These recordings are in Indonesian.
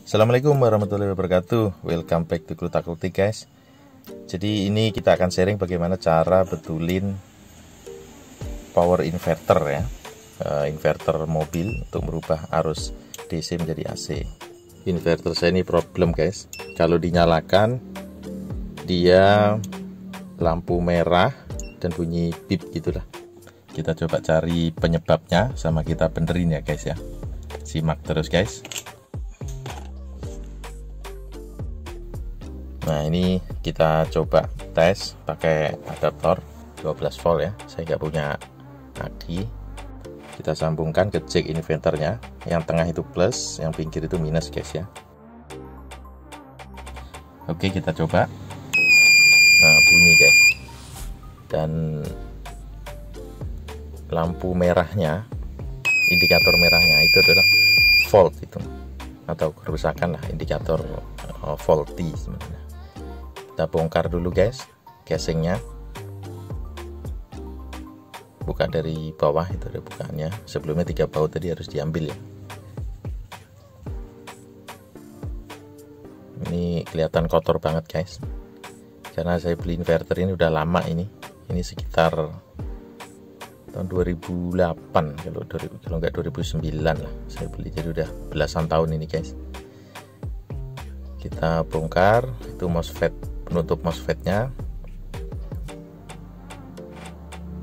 Assalamualaikum warahmatullahi wabarakatuh. Welcome back to Klutak-Klutik guys. Jadi ini kita akan sharing bagaimana cara betulin power inverter ya, inverter mobil untuk merubah arus DC menjadi AC. Inverter saya ini problem guys. Kalau dinyalakan dia lampu merah dan bunyi bip gitulah. Kita coba cari penyebabnya sama kita benerin ya guys ya. Simak terus guys. Nah ini kita coba tes pakai adaptor 12 volt ya. Saya nggak punya aki. Kita sambungkan ke jack inverternya. Yang tengah itu plus, yang pinggir itu minus guys ya. Oke kita coba. Nah bunyi guys. Dan lampu merahnya, indikator merahnya itu adalah volt itu, atau kerusakan lah, indikator faulty sebenarnya. Kita bongkar dulu guys casingnya, buka dari bawah, itu ada bukaannya. Sebelumnya 3 baut tadi harus diambil ya. Ini kelihatan kotor banget guys, karena saya beli inverter ini udah lama ini sekitar tahun 2008 kalau nggak 2009 lah saya beli, jadi udah belasan tahun ini guys. Kita bongkar itu MOSFET, penutup MOSFET-nya,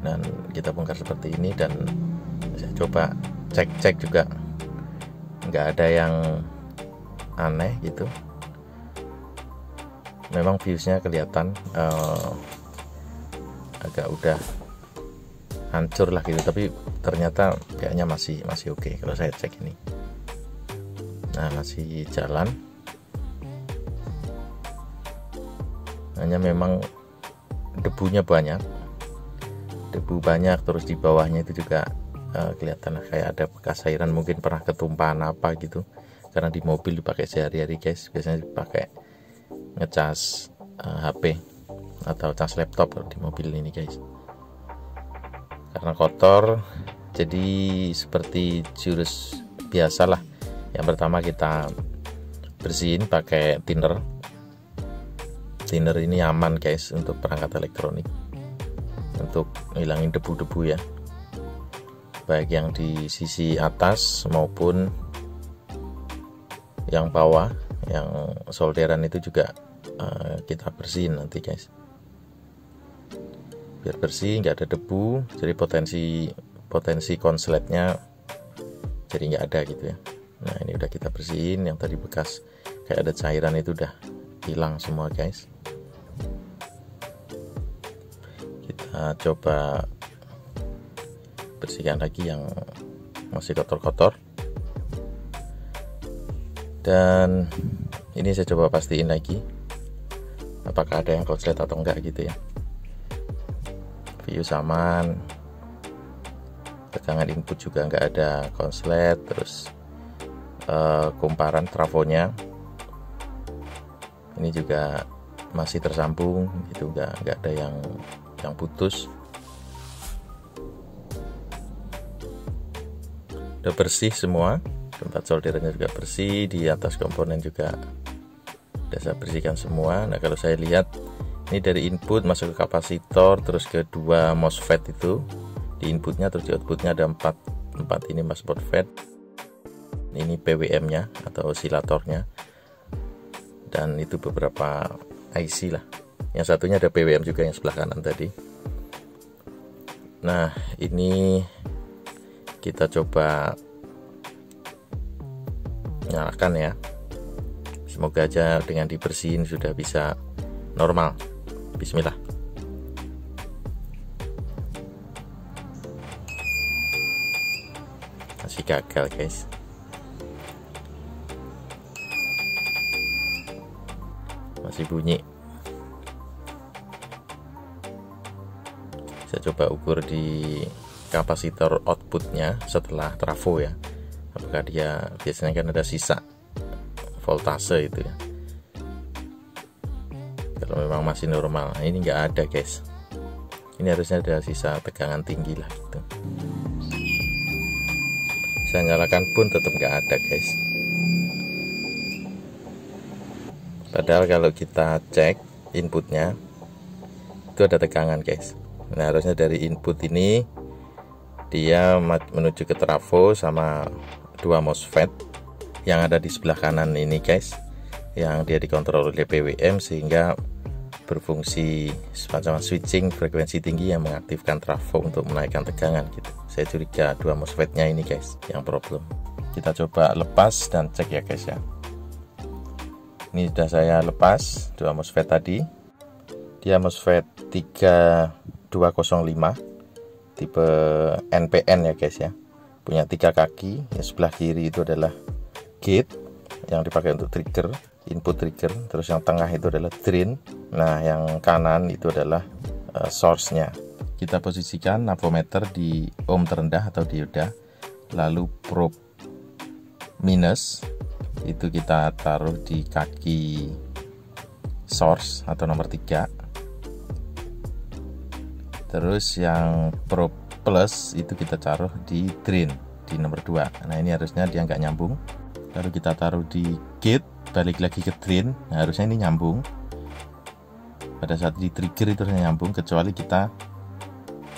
dan kita bongkar seperti ini. Dan saya coba cek juga, nggak ada yang aneh gitu. Memang fuse-nya kelihatan agak udah hancur lah gitu, tapi ternyata kayaknya masih oke kalau saya cek ini. Nah masih jalan, hanya memang debunya banyak, terus di bawahnya itu juga kelihatan kayak ada bekas cairan, mungkin pernah ketumpahan apa gitu, karena di mobil dipakai sehari-hari guys. Biasanya dipakai ngecas HP atau cas laptop di mobil ini guys. Karena kotor, jadi seperti jurus biasalah. Yang pertama kita bersihin pakai thinner. Thinner ini aman guys untuk perangkat elektronik, untuk ngilangin debu-debu ya, baik yang di sisi atas maupun yang bawah. Yang solderan itu juga kita bersihin nanti guys, biar bersih, nggak ada debu, jadi potensi konsletnya jadi nggak ada gitu ya. Nah ini udah kita bersihin, yang tadi bekas kayak ada cairan itu udah hilang semua guys. Kita coba bersihkan lagi yang masih kotor-kotor, dan ini saya coba pastiin lagi apakah ada yang konslet atau enggak gitu ya. Fuse aman, tegangan input juga nggak ada konslet, terus kumparan trafonya ini juga masih tersambung gitu, nggak ada yang putus. Udah bersih semua, tempat solderannya juga bersih, di atas komponen juga udah saya bersihkan semua. Nah kalau saya lihat ini dari input masuk ke kapasitor, terus ke 2 MOSFET itu di inputnya, terus di outputnya ada 4 ini MOSFET. Ini PWM nya atau osilatornya, dan itu beberapa IC lah. Yang satunya ada PWM juga yang sebelah kanan tadi. Nah ini kita coba nyalakan ya, semoga aja dengan dibersihin sudah bisa normal. Bismillah. Masih gagal guys. Masih bunyi. Saya coba ukur di kapasitor outputnya setelah trafo ya, apakah dia biasanya kan ada sisa voltase itu ya. Kalau memang masih normal, nah, ini nggak ada guys. Ini harusnya ada sisa tegangan tinggi lah gitu. Saya nyalakan pun tetap nggak ada guys. Padahal kalau kita cek inputnya itu ada tegangan guys. Nah harusnya dari input ini dia menuju ke trafo sama 2 MOSFET yang ada di sebelah kanan ini guys, yang dia dikontrol oleh PWM sehingga berfungsi semacam switching frekuensi tinggi yang mengaktifkan trafo untuk menaikkan tegangan gitu. Saya curiga 2 MOSFET-nya ini guys yang problem. Kita coba lepas dan cek ya guys ya. Ini sudah saya lepas 2 MOSFET tadi. Dia MOSFET 3205 tipe NPN ya guys ya. Punya 3 kaki. Yang sebelah kiri itu adalah gate yang dipakai untuk trigger, input trigger. Terus yang tengah itu adalah drain. Nah yang kanan itu adalah source-nya. Kita posisikan avometer di ohm terendah atau dioda. Lalu probe minus itu kita taruh di kaki source atau nomor 3. Terus yang probe plus itu kita taruh di drain di nomor 2. Nah ini harusnya dia nggak nyambung. Lalu kita taruh di gate, balik lagi ke drain. Nah, harusnya ini nyambung. Pada saat di trigger itu harusnya nyambung, kecuali kita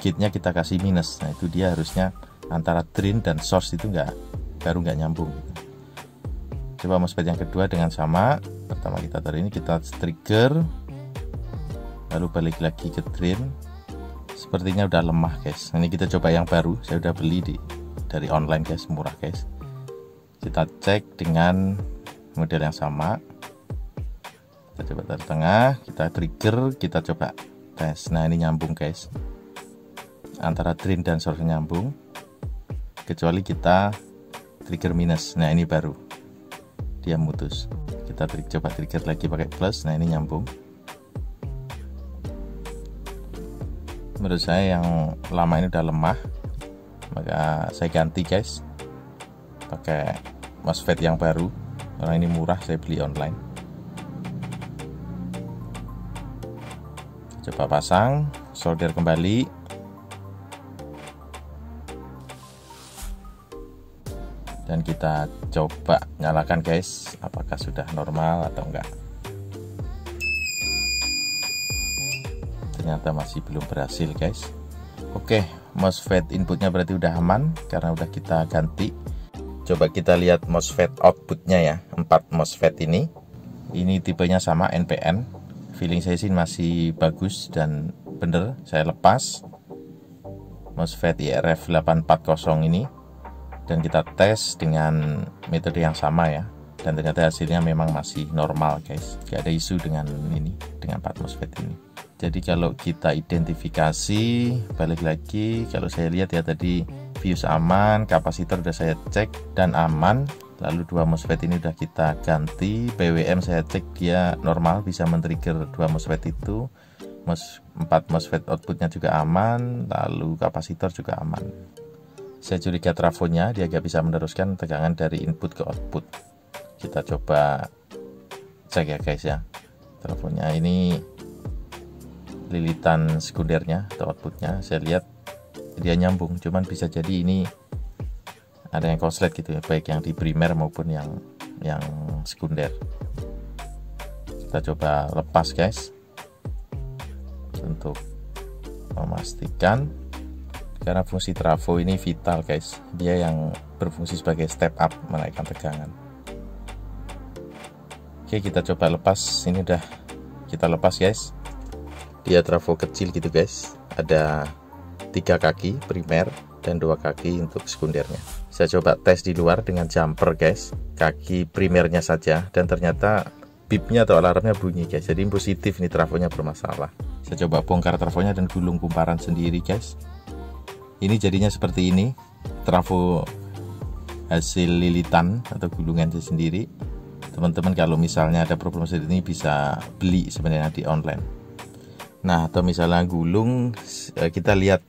gate-nya kita kasih minus. Nah itu dia harusnya antara drain dan source itu baru nggak nyambung. Coba MOSFET yang kedua dengan sama. Pertama kita taruh ini, kita trigger, lalu balik lagi ke drain. Sepertinya udah lemah guys. Ini kita coba yang baru, saya udah beli dari online guys, murah guys. Kita cek dengan model yang sama. Kita coba taruh tengah, kita trigger, kita coba tes. Nah ini nyambung guys, antara drain dan source nyambung, kecuali kita trigger minus. Nah ini baru dia mutus. Kita coba trigger lagi pakai plus. Nah ini nyambung. Menurut saya yang lama ini udah lemah, maka saya ganti guys pakai MOSFET yang baru, karena ini murah, saya beli online. Coba pasang, solder kembali. Dan kita coba nyalakan guys, apakah sudah normal atau enggak. Ternyata masih belum berhasil guys. Oke, MOSFET inputnya berarti udah aman karena udah kita ganti. Coba kita lihat MOSFET outputnya ya, 4 MOSFET ini. Ini tipenya sama NPN. Feeling saya sih masih bagus dan bener. Saya lepas MOSFET IRF 840 ini dan kita tes dengan metode yang sama ya, dan ternyata hasilnya memang masih normal guys, gak ada isu dengan 4 MOSFET ini. Jadi kalau kita identifikasi, balik lagi, kalau saya lihat ya tadi fuse aman, kapasitor udah saya cek dan aman, lalu 2 MOSFET ini udah kita ganti, PWM saya cek dia normal, bisa men-trigger 2 MOSFET itu, 4 MOSFET outputnya juga aman, lalu kapasitor juga aman. Saya curiga trafonya dia gak bisa meneruskan tegangan dari input ke output. Kita coba cek ya guys ya. Trafonya ini lilitan sekundernya atau outputnya, saya lihat dia nyambung, cuman bisa jadi ini ada yang konslet gitu ya, baik yang di primer maupun yang sekunder. Kita coba lepas guys untuk memastikan, karena fungsi trafo ini vital guys, dia yang berfungsi sebagai step up menaikkan tegangan. Oke, kita coba lepas. Ini udah kita lepas guys. Dia trafo kecil gitu guys, ada 3 kaki primer dan 2 kaki untuk sekundernya. Saya coba tes di luar dengan jumper guys, kaki primernya saja, dan ternyata bipnya atau alarmnya bunyi guys, jadi positif nih, trafonya bermasalah. Saya coba bongkar trafonya dan gulung kumparan sendiri guys. Ini jadinya seperti ini, trafo hasil lilitan atau gulungan sendiri. Teman-teman kalau misalnya ada problem seperti ini bisa beli sebenarnya di online. Nah atau misalnya gulung, kita lihat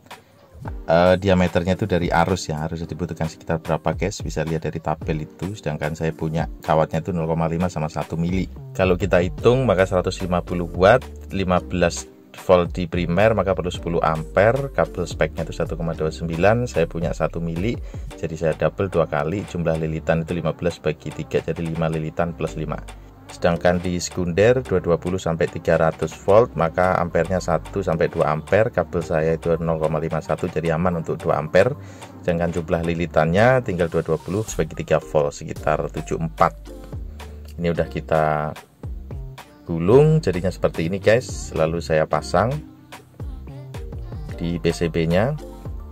diameternya itu dari arus ya, arus dibutuhkan sekitar berapa guys, bisa lihat dari tabel itu. Sedangkan saya punya kawatnya itu 0,5 sama 1 mili. Kalau kita hitung maka 150 watt, 15 volt di primer, maka perlu 10 ampere. Kabel speknya itu 1,29, saya punya 1 mili, jadi saya double 2 kali. Jumlah lilitan itu 15 bagi 3, jadi 5 lilitan plus 5. Sedangkan di sekunder 220 sampai 300 volt, maka ampernya 1 sampai 2 ampere. Kabel saya itu 0,51 jadi aman untuk 2 ampere. Sedangkan jumlah lilitannya tinggal 220 sebagai 3 volt sekitar 74. Ini udah kita gulung jadinya seperti ini guys. Lalu saya pasang di PCB-nya.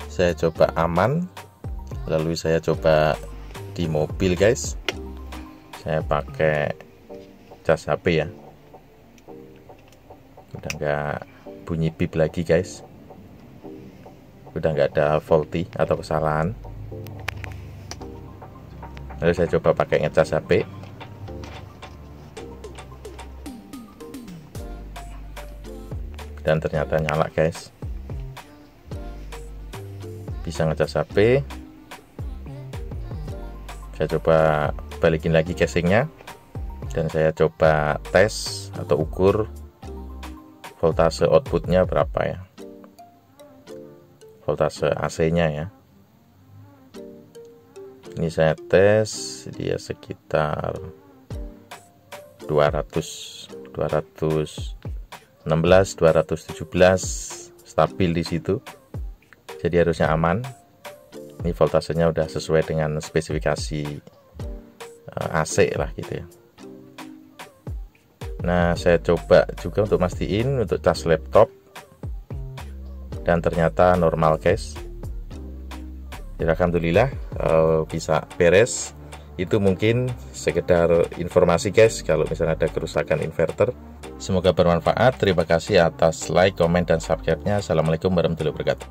Saya coba aman. Lalu saya coba di mobil guys. Saya pakai cas HP ya, udah nggak bunyi bip lagi guys, udah nggak ada faulty atau kesalahan. Lalu saya coba pakai ngecas HP, dan ternyata nyala guys, bisa ngecas HP. Saya coba balikin lagi casingnya. Dan saya coba tes atau ukur voltase outputnya berapa ya, voltase AC-nya ya. Ini saya tes, dia sekitar 216, 217, stabil di situ. Jadi harusnya aman. Ini voltasenya udah sesuai dengan spesifikasi AC lah gitu ya. Nah, saya coba juga untuk mastiin untuk cas laptop, dan ternyata normal guys. Jadi alhamdulillah bisa beres. Itu mungkin sekedar informasi guys kalau misalnya ada kerusakan inverter. Semoga bermanfaat. Terima kasih atas like, komen, dan subscribe-nya. Assalamualaikum warahmatullahi wabarakatuh.